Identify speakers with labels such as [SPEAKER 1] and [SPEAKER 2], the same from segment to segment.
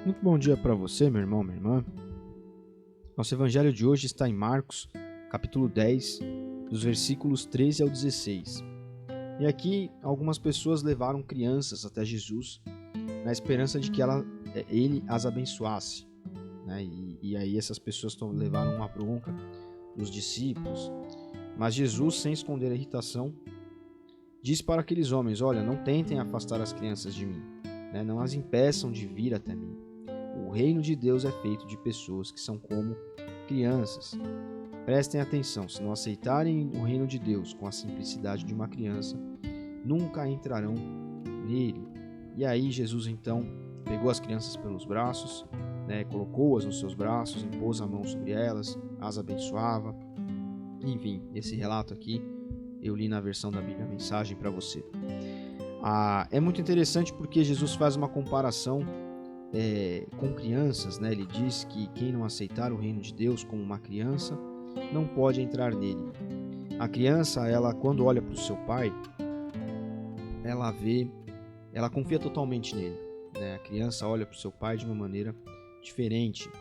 [SPEAKER 1] Muito bom dia para você, meu irmão, minha irmã. Nosso evangelho de hoje está em Marcos, capítulo 10, dos versículos 13 ao 16. E aqui algumas pessoas levaram crianças até Jesus na esperança de que ele as abençoasse, né? E aí essas pessoas levaram uma bronca dos discípulos. Mas Jesus, sem esconder a irritação, diz para aqueles homens: olha, não tentem afastar as crianças de mim, né? Não as impeçam de vir até mim. O reino de Deus é feito de pessoas que são como crianças. Prestem atenção, se não aceitarem o reino de Deus com a simplicidade de uma criança, nunca entrarão nele. E aí Jesus então pegou as crianças pelos braços, né, colocou-as nos seus braços, impôs a mão sobre elas, as abençoava. Enfim, esse relato aqui eu li na versão da Bíblia Mensagem para você. É muito interessante porque Jesus faz uma comparação com crianças, né? Ele diz que quem não aceitar o reino de Deus como uma criança não pode entrar nele. A criança, ela quando olha para o seu pai, ela confia totalmente nele, né? A criança olha para o seu pai de uma maneira diferente.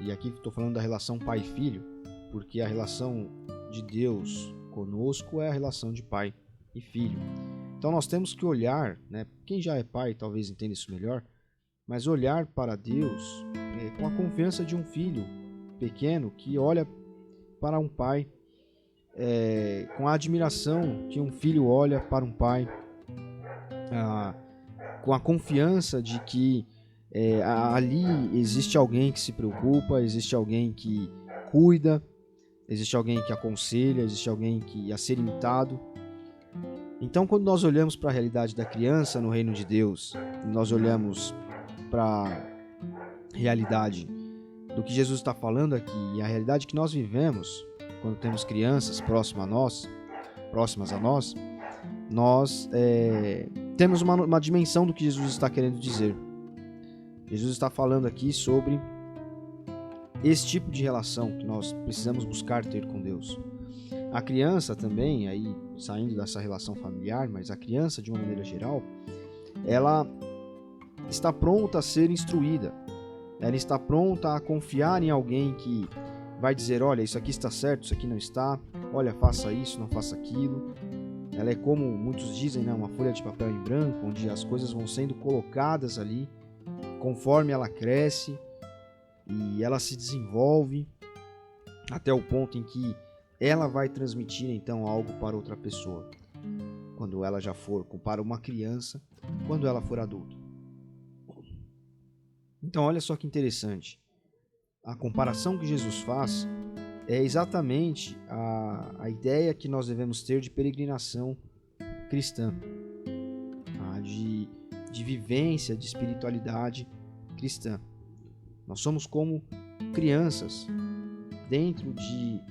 [SPEAKER 1] E aqui estou falando da relação pai e filho, porque a relação de Deus conosco é a relação de pai e filho. Então nós temos que olhar, né? Quem já é pai talvez entenda isso melhor, mas olhar para Deus com a confiança de um filho pequeno que olha para um pai, com a admiração que um filho olha para um pai, com a confiança de que ali existe alguém que se preocupa, existe alguém que cuida, existe alguém que aconselha, existe alguém que a ser imitado. Então, quando nós olhamos para a realidade da criança no reino de Deus, nós olhamos para a realidade do que Jesus está falando aqui e a realidade que nós vivemos quando temos crianças próximas a nós, nós temos uma dimensão do que Jesus está querendo dizer. Jesus está falando aqui sobre esse tipo de relação que nós precisamos buscar ter com Deus. A criança também, aí saindo dessa relação familiar, mas a criança de uma maneira geral, ela está pronta a ser instruída. Ela está pronta a confiar em alguém que vai dizer: olha, isso aqui está certo, isso aqui não está, olha, faça isso, não faça aquilo. Ela é como muitos dizem, né, uma folha de papel em branco, onde as coisas vão sendo colocadas ali conforme ela cresce e ela se desenvolve até o ponto em que ela vai transmitir então algo para outra pessoa, quando ela já for, para uma criança, quando ela for adulta. Então olha só que interessante, a comparação que Jesus faz é exatamente a ideia que nós devemos ter de peregrinação cristã, de vivência, de espiritualidade cristã. Nós somos como crianças dentro de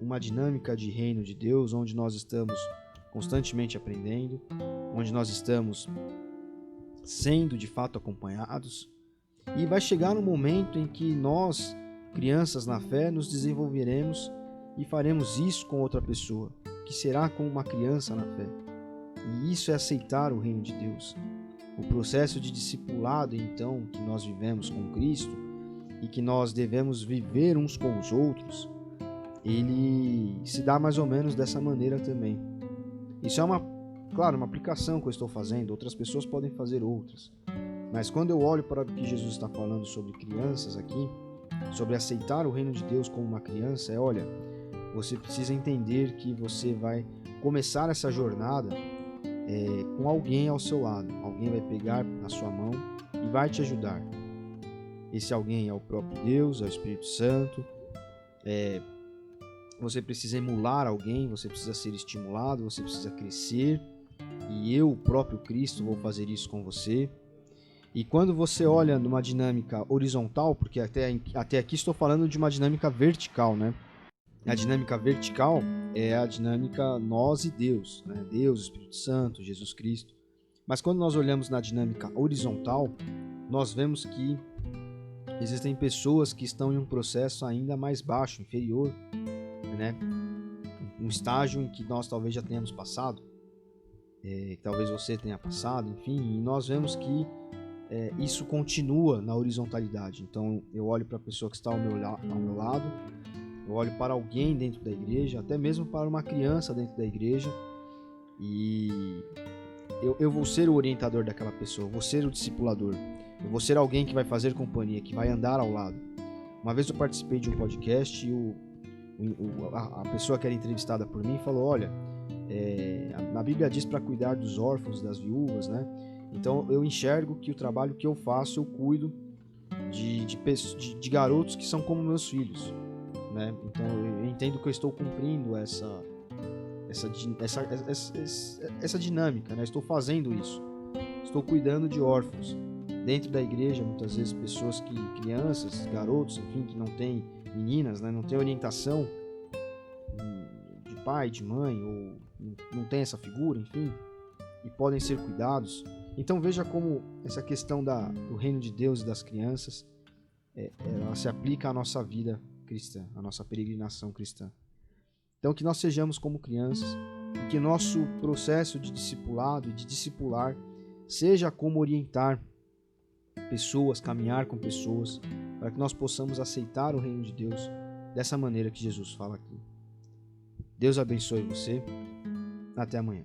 [SPEAKER 1] uma dinâmica de reino de Deus, onde nós estamos constantemente aprendendo, onde nós estamos sendo de fato acompanhados, e vai chegar um momento em que nós, crianças na fé, nos desenvolveremos e faremos isso com outra pessoa, que será como uma criança na fé. E isso é aceitar o reino de Deus. O processo de discipulado, então, que nós vivemos com Cristo e que nós devemos viver uns com os outros, ele se dá mais ou menos dessa maneira também. Isso é uma aplicação que eu estou fazendo, outras pessoas podem fazer outras. Mas quando eu olho para o que Jesus está falando sobre crianças aqui, sobre aceitar o reino de Deus como uma criança, olha, você precisa entender que você vai começar essa jornada com alguém ao seu lado. Alguém vai pegar na sua mão e vai te ajudar. Esse alguém é o próprio Deus, é o Espírito Santo. Você precisa emular alguém, você precisa ser estimulado, você precisa crescer. E eu, o próprio Cristo, vou fazer isso com você. E quando você olha numa dinâmica horizontal, porque até aqui estou falando de uma dinâmica vertical, né? A dinâmica vertical é a dinâmica nós e Deus, né? Deus, Espírito Santo, Jesus Cristo. Mas quando nós olhamos na dinâmica horizontal, nós vemos que existem pessoas que estão em um processo ainda mais baixo, inferior, né? Um estágio em que nós talvez já tenhamos passado, talvez você tenha passado, enfim, e nós vemos que isso continua na horizontalidade. Então eu olho para a pessoa que está ao meu lado, eu olho para alguém dentro da igreja, até mesmo para uma criança dentro da igreja, e eu vou ser o orientador daquela pessoa, eu vou ser o discipulador, eu vou ser alguém que vai fazer companhia, que vai andar ao lado. Uma vez eu participei de um podcast e a pessoa que era entrevistada por mim falou: olha, na Bíblia diz para cuidar dos órfãos, das viúvas, né? Então eu enxergo que o trabalho que eu faço, eu cuido de garotos que são como meus filhos, né? Então eu entendo que eu estou cumprindo essa dinâmica, né? Estou fazendo isso, estou cuidando de órfãos. Dentro da igreja, muitas vezes crianças, garotos, enfim, que não têm, meninas, né? Não têm orientação de pai, de mãe, ou não tem essa figura, enfim, e podem ser cuidados. Então veja como essa questão do reino de Deus e das crianças, ela se aplica à nossa vida cristã, à nossa peregrinação cristã. Então que nós sejamos como crianças e que nosso processo de discipulado e de discipular seja como orientar pessoas, caminhar com pessoas, para que nós possamos aceitar o reino de Deus dessa maneira que Jesus fala aqui. Deus abençoe você. Até amanhã.